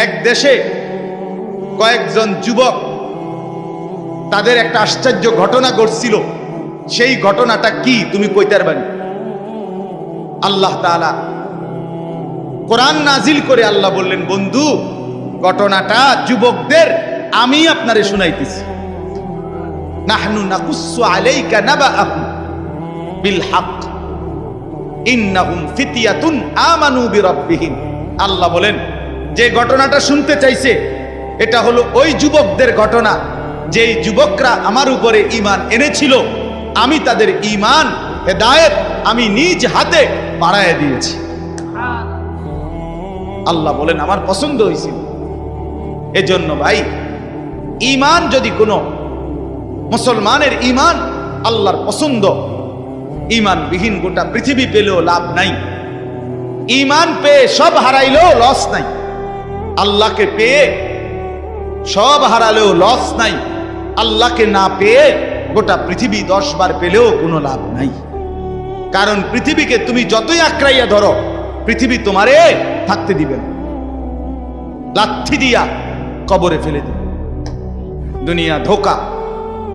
এক দেশে কয়েকজন যুবক, তাদের একটা আশ্চর্য ঘটনা ঘটছিল। সেই ঘটনাটা কি তুমি কইতে পারবেন? আল্লাহ তাআলা কোরআন নাজিল করে আল্লাহ বললেন, বন্ধু ঘটনাটা যুবকদের আমি আপনারে শুনাইতেছি। নাহনু নাকুসু আলাইকা নাবাআহুম বিল হক ইন্নাহুম ফিতয়াতুন আমানু বিরাব্বিহিম। আল্লাহ বলেন, যে ঘটনাটা শুনতে চাইছে এটা হলো ওই যুবকদের ঘটনা, যেই যুবকরা আমার উপরে ঈমান এনেছিল। আমি তাদের ঈমান হেদায়েত আমি নিজ হাতে বাড়ায় দিয়েছি। আল্লাহ বলেন, আমার পছন্দ হয়েছিল। এজন্য ভাই, ঈমান যদি কোনো মুসলমানের ঈমান আল্লাহর পছন্দ, ঈমানবিহীন গোটা পৃথিবী পেলেও লাভ নাই। ঈমান পেয়ে সব হারাইলেও লস নাই। আল্লাহকে পেয়ে সব হারালেও লস নাই। আল্লাহকে না পেয়ে গোটা পৃথিবী 10 বার পেলেও কোনো লাভ নাই। কারণ পৃথিবীকে তুমি যতই আঁকড়াইয়া ধরো, পৃথিবী তোমারে থাকতে দিবে না, লাথি দিয়া কবরে ফেলে দিবে। দুনিয়া ধোকা।